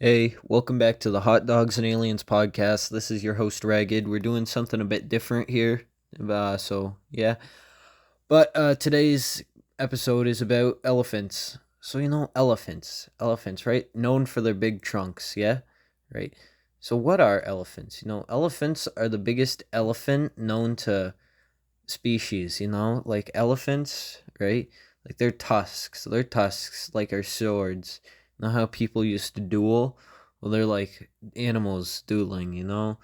Hey, welcome back to the Hotdogs and Aliens podcast. This is your host Ragged. We're doing something a bit different here. Yeah. But today's episode is about elephants. So elephants, right? Known for their big trunks, yeah? Right. So what are elephants? Elephants are the biggest elephant known to species, like elephants, right? Like their tusks like are swords. You know how people used to duel? Well, they're like animals dueling, with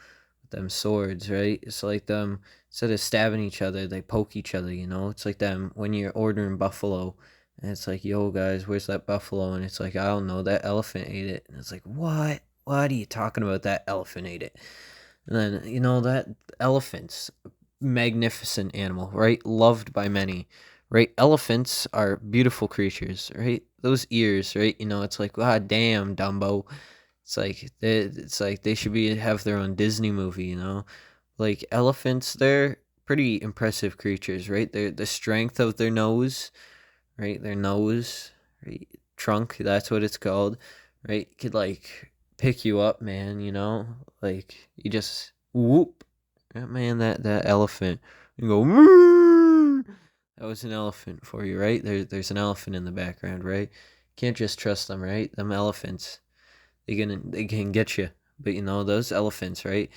them swords, right? It's like them, instead of stabbing each other, they poke each other, It's like them when you're ordering buffalo and it's like, yo, guys, where's that buffalo? And it's like, I don't know, that elephant ate it. And it's like, what? What are you talking about? That elephant ate it. And then, that elephants, magnificent animal, right? Loved by many, right? Elephants are beautiful creatures, right? Those ears, right? It's like, God damn, Dumbo. It's like they should have their own Disney movie, Like elephants, they're pretty impressive creatures, right? They're the strength of their nose, right? Their nose, right? Trunk, that's what it's called, right? Could like pick you up, man, Like you just whoop. Yeah, man, that elephant. You go, "Moo!" That was an elephant for you, right? There's an elephant in the background, right? Can't just trust them, right? Them elephants. They can get you. But those elephants, right?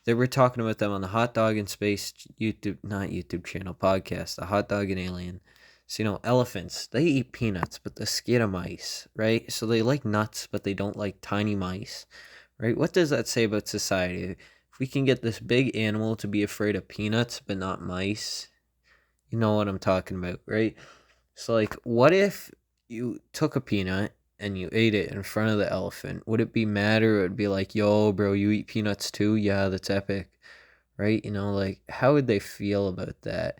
They were talking about them on the Hot Dog in Space YouTube, not YouTube channel, podcast, the Hot Dog and Alien. So, elephants, they eat peanuts, but they're scared of mice, right? So they like nuts, but they don't like tiny mice, right? What does that say about society? If we can get this big animal to be afraid of peanuts, but not mice, you know what I'm talking about, right? So, like, what if you took a peanut and you ate it in front of the elephant? Would it be mad, or it would be like, yo, bro, you eat peanuts too? Yeah, that's epic, right? Like, how would they feel about that?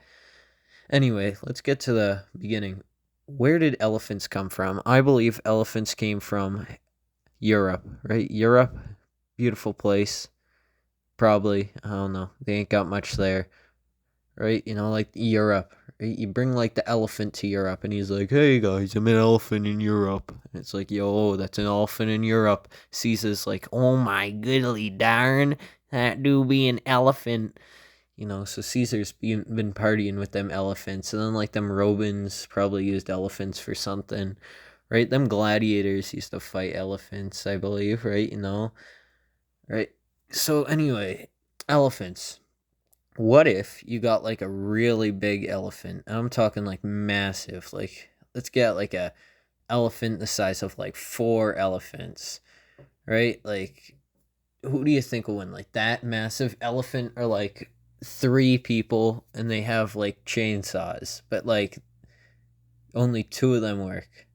Anyway, let's get to the beginning. Where did elephants come from? I believe elephants came from Europe, right? Europe, beautiful place. Probably, I don't know. They ain't got much there, right? Like Europe. Right? You bring like the elephant to Europe, and he's like, "Hey guys, I'm an elephant in Europe." And it's like, "Yo, that's an elephant in Europe." Caesar's like, "Oh my goodly darn, that do be an elephant." So Caesar's been partying with them elephants, and then like them Romans probably used elephants for something, right? Them gladiators used to fight elephants, I believe, right? Right? So anyway, elephants. What if you got like a really big elephant? And I'm talking like massive. Like let's get like a elephant the size of like four elephants, right? Like who do you think will win? Like that massive elephant, or like three people and they have like chainsaws, but like only two of them work,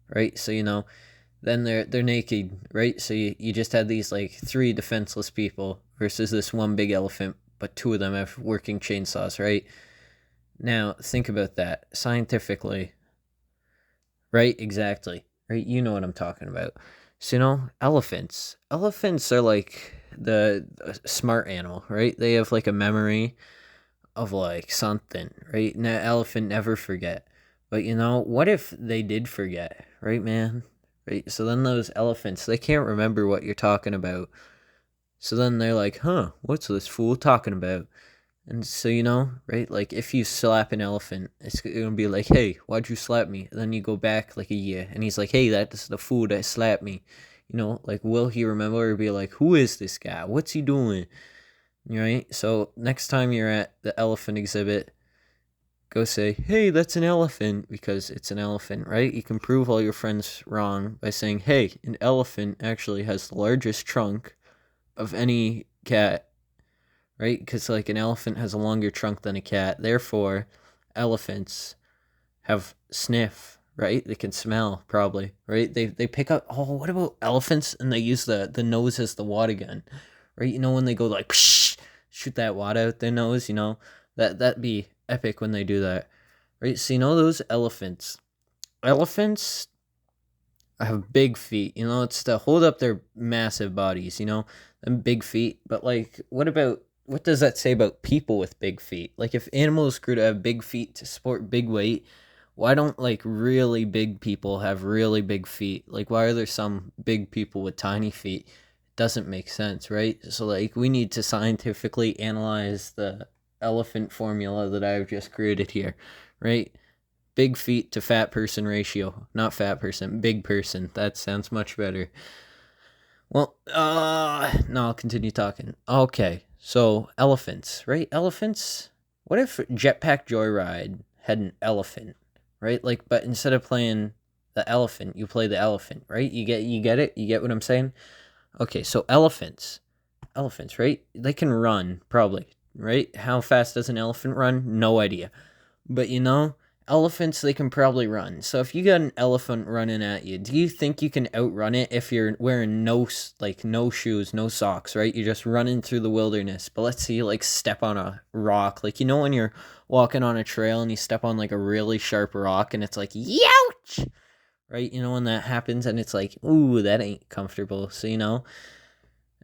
right? So then they're naked, right? So you just had these like three defenseless people versus this one big elephant, but two of them have working chainsaws, right? Now think about that scientifically, right? Exactly, right? You know what I'm talking about. So elephants are like the smart animal, right? They have like a memory of like something, right? And that elephant never forget. But what if they did forget, right, man? Right? So then those elephants, they can't remember what you're talking about. So then they're like, huh, what's this fool talking about? And so, right? Like if you slap an elephant, it's gonna be like, hey, why'd you slap me? And then you go back like a year and he's like, hey, that's the fool that slapped me. Like will he remember, or be like, who is this guy? What's he doing? Right? So next time you're at the elephant exhibit, go say, hey, that's an elephant, because it's an elephant, right? You can prove all your friends wrong by saying, hey, an elephant actually has the largest trunk of any cat, right? Because like an elephant has a longer trunk than a cat. Therefore, elephants have sniff, right? They can smell, probably, right? They pick up. Oh, what about elephants? And they use the nose as the water gun, right? When they go like psh, shoot that water out their nose, that'd be epic when they do that, right? So those elephants have big feet. It's to hold up their massive bodies. And big feet. But like, what does that say about people with big feet? Like, if animals grew to have big feet to support big weight, Why don't like really big people have really big feet? Like why are there some big people with tiny feet? It doesn't make sense, right? So like we need to scientifically analyze the elephant formula that I've just created here, right? Big feet to fat person ratio. Not fat person, big person. That sounds much better. Well, no, I'll continue talking. Okay, so elephants, right? Elephants. What if Jetpack Joyride had an elephant, right? Like, but instead of playing the elephant, you play the elephant, right? You get it? You get what I'm saying? Okay, so elephants, right? They can run, probably, right? How fast does an elephant run? No idea. But elephants, they can probably run. So if you got an elephant running at you, do you think you can outrun it if you're wearing no shoes, no socks, right? You're just running through the wilderness. But let's say you like step on a rock. Like when you're walking on a trail and you step on like a really sharp rock and it's like, youch! Right? When that happens and it's like, ooh, that ain't comfortable. So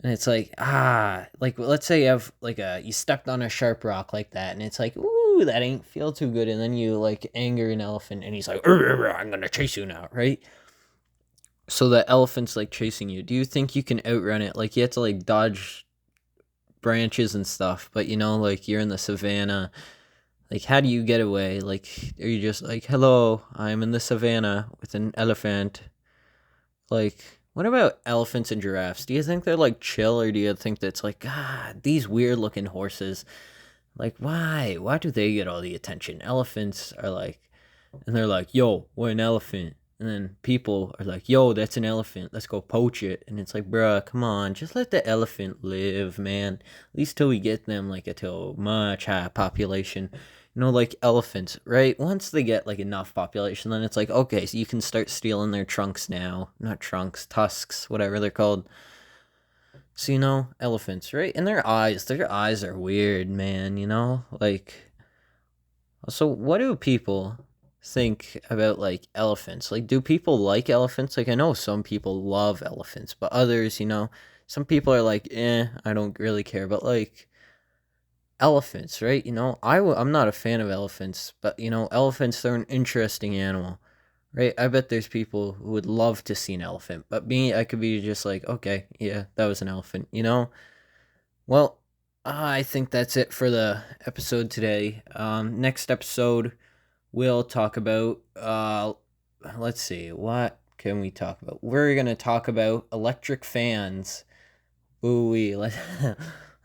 and it's like, like let's say you have like you stepped on a sharp rock like that, and it's like, ooh, that ain't feel too good, and then you like anger an elephant, and he's like, I'm gonna chase you now, right? So the elephant's like chasing you. Do you think you can outrun it? Like you have to like dodge branches and stuff, but like you're in the savannah. Like how do you get away? Like are you just like, hello, I'm in the savannah with an elephant? Like, what about elephants and giraffes? Do you think they're like chill, or do you think that's like, God, these weird looking horses? Like, why? Why do they get all the attention? Elephants are like, and they're like, yo, we're an elephant. And then people are like, yo, that's an elephant. Let's go poach it. And it's like, bruh, come on. Just let the elephant live, man. At least till we get them like a till much higher population. Like elephants, right? Once they get like enough population, then it's like, okay, so you can start stealing their trunks now. Not trunks, tusks, whatever they're called. So, elephants, right? And their eyes are weird, man, Like, so what do people think about like elephants? Like, do people like elephants? Like, I know some people love elephants, but others, some people are like, I don't really care. But like, elephants, right? I'm not a fan of elephants, but elephants, they're an interesting animal, right? I bet there's people who would love to see an elephant, but me, I could be just like, okay, yeah, that was an elephant. Well, I think that's it for the episode today. Next episode, we'll talk about, let's see, what can we talk about? We're gonna talk about electric fans. Ooh,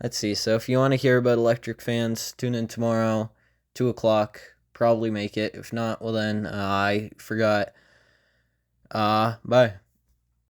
let's see. So if you want to hear about electric fans, tune in tomorrow, 2 o'clock. Probably make it. If not, well then I forgot. Bye.